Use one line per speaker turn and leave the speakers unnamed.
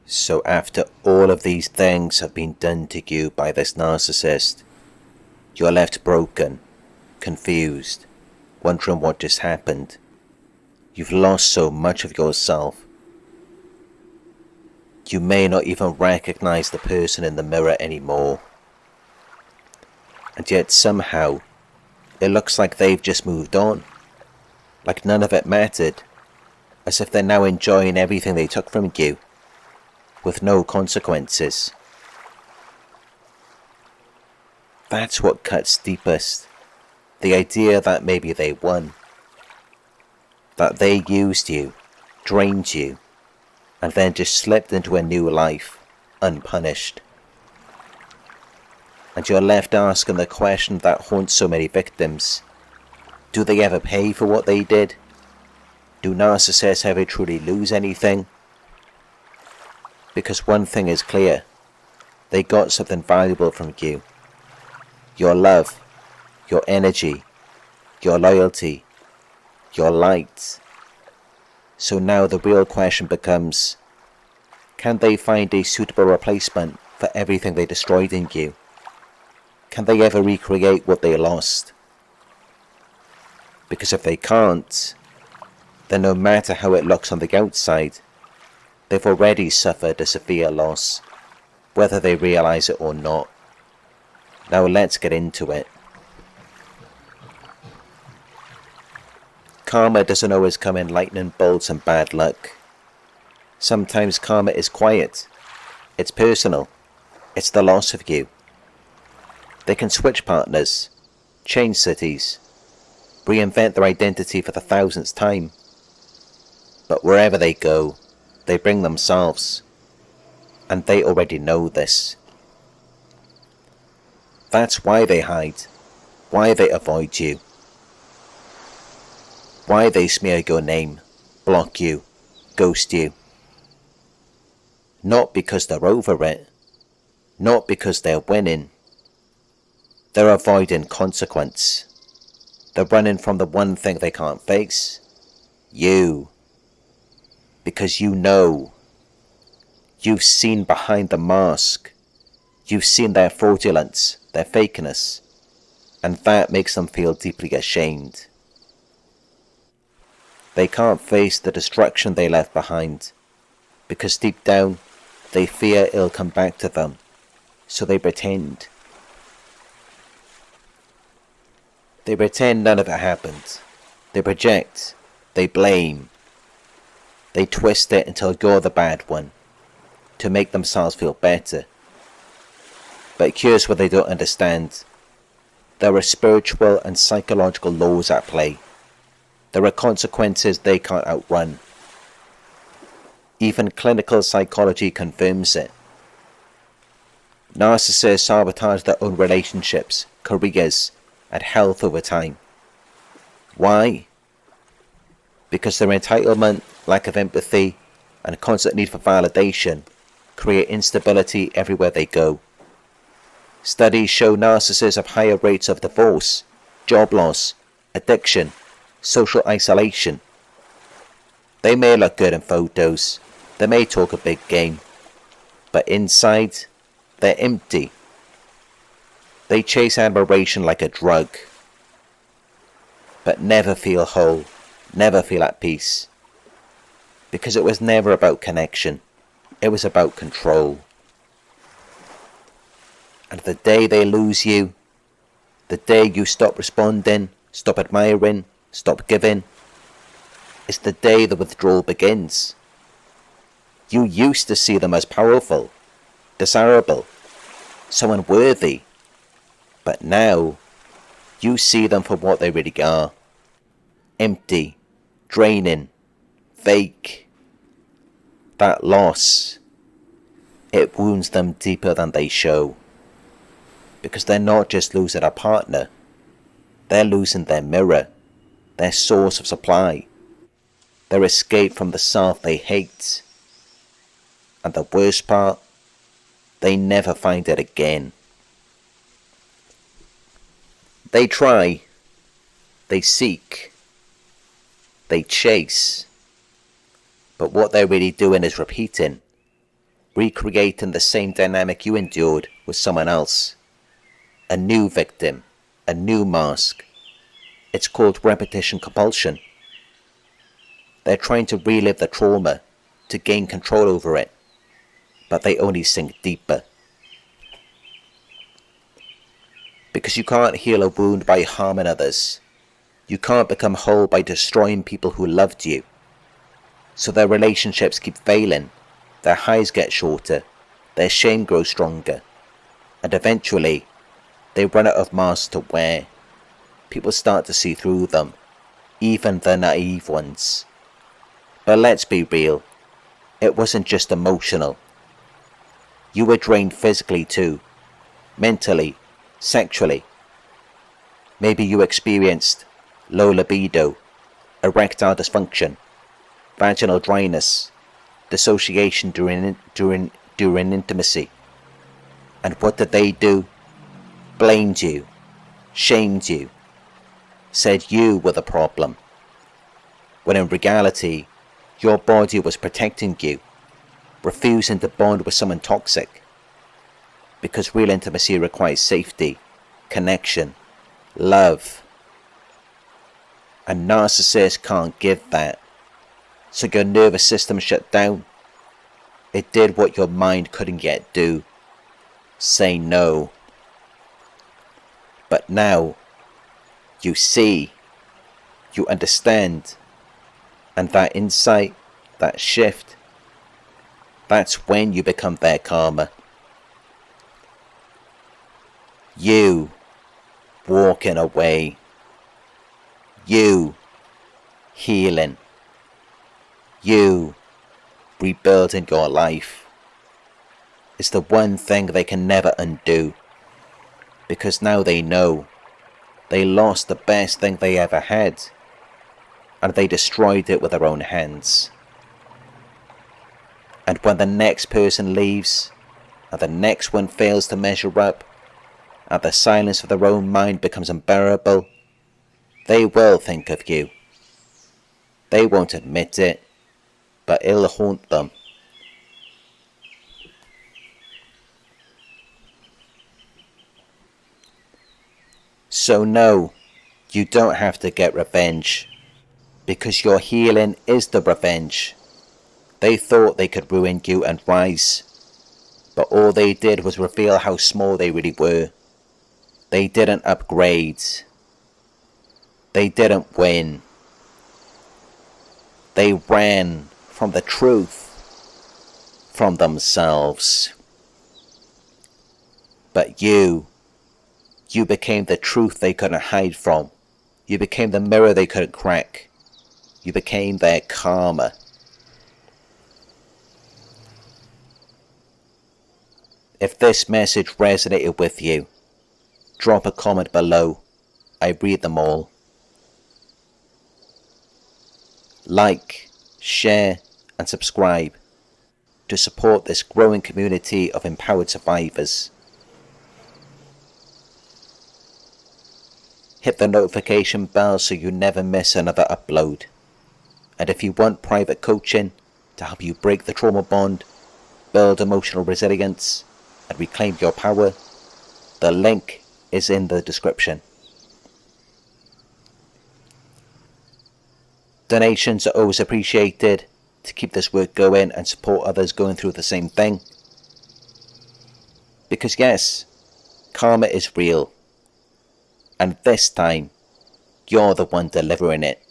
So after all of these things have been done to you by this narcissist, you're left broken, confused, wondering what just happened. You've lost so much of yourself. You may not even recognize the person in the mirror anymore. And yet somehow, it looks like they've just moved on. Like none of it mattered. As if they're now enjoying everything they took from you, with no consequences. That's what cuts deepest. The idea that maybe they won. That they used you, drained you, and then just slipped into a new life, unpunished. And you're left asking the question that haunts so many victims. Do they ever pay for what they did? Do narcissists ever truly lose anything? Because one thing is clear. They got something valuable from you. Your love, your energy, your loyalty, your light. So now the real question becomes, can they find a suitable replacement for everything they destroyed in you? Can they ever recreate what they lost? Because if they can't, then no matter how it looks on the outside, they've already suffered a severe loss, whether they realize it or not. Now let's get into it. Karma doesn't always come in lightning bolts and bad luck. Sometimes karma is quiet. It's personal. It's the loss of you. They can switch partners, change cities, reinvent their identity for the 1000th time. But wherever they go, they bring themselves. And they already know this. That's why they hide, why they avoid you, why they smear your name, block you, ghost you. Not because they're over it, not because they're winning. They're avoiding consequence. They're running from the one thing they can't face, you. Because you know. You've seen behind the mask. You've seen their fraudulence, their fakeness, and that makes them feel deeply ashamed. They can't face the destruction they left behind, because deep down, they fear it'll come back to them, so they pretend. They pretend none of it happened. They project, they blame. They twist it until you're the bad one, to make themselves feel better. But here's what they don't understand. There are spiritual and psychological laws at play. There are consequences they can't outrun. Even clinical psychology confirms it. Narcissists sabotage their own relationships, careers, and health over time. Why? Because their entitlement, lack of empathy, and constant need for validation create instability everywhere they go. Studies show narcissists have higher rates of divorce, job loss, addiction, social isolation. They may look good in photos, they may talk a big game, but inside, they're empty. They chase admiration like a drug, but never feel whole, never feel at peace. Because it was never about connection, it was about control. And the day they lose you, the day you stop responding, stop admiring, stop giving, is the day the withdrawal begins. You used to see them as powerful, desirable, so unworthy, but now you see them for what they really are. Empty, draining, fake. That loss, it wounds them deeper than they show. Because they're not just losing a partner, they're losing their mirror, their source of supply, their escape from the self they hate. And the worst part, they never find it again. They try, they seek, they chase, but what they're really doing is repeating. recreating the same dynamic you endured with someone else. A new victim, a new mask. It's called repetition compulsion. They're trying to relive the trauma, to gain control over it, but they only sink deeper. Because you can't heal a wound by harming others. You can't become whole by destroying people who loved you. So their relationships keep failing, their highs get shorter, their shame grows stronger, and eventually they run out of masks to wear. People start to see through them, even the naive ones. But let's be real, it wasn't just emotional. You were drained physically too, mentally, sexually. Maybe you experienced low libido, erectile dysfunction, vaginal dryness, dissociation during intimacy. And what did they do? Blamed you, shamed you, said you were the problem, when in reality your body was protecting you, refusing to bond with someone toxic. Because real intimacy requires safety, connection, love. And narcissists can't give that. So your nervous system shut down. It did what your mind couldn't yet do. Say no. But now, you see, you understand. And that insight, that shift, that's when you become their karma. You walking away. You healing. You rebuilding your life is the one thing they can never undo. Because now they know they lost the best thing they ever had. And they destroyed it with their own hands. And when the next person leaves, and the next one fails to measure up, and the silence of their own mind becomes unbearable, they will think of you. They won't admit it, but it'll haunt them. So no, you don't have to get revenge. Because your healing is the revenge. They thought they could ruin you and rise. But all they did was reveal how small they really were. They didn't upgrade. They didn't win. They ran from the truth, from themselves. But you became the truth they couldn't hide from. You became the mirror they couldn't crack. You became their karma. If this message resonated with you, drop a comment below. I read them all. Like, share and subscribe to support this growing community of empowered survivors. Hit the notification bell so you never miss another upload. And if you want private coaching to help you break the trauma bond, build emotional resilience, and reclaim your power, the link is in the description. Donations are always appreciated to keep this work going and support others going through the same thing. Because yes, karma is real. And this time, you're the one delivering it.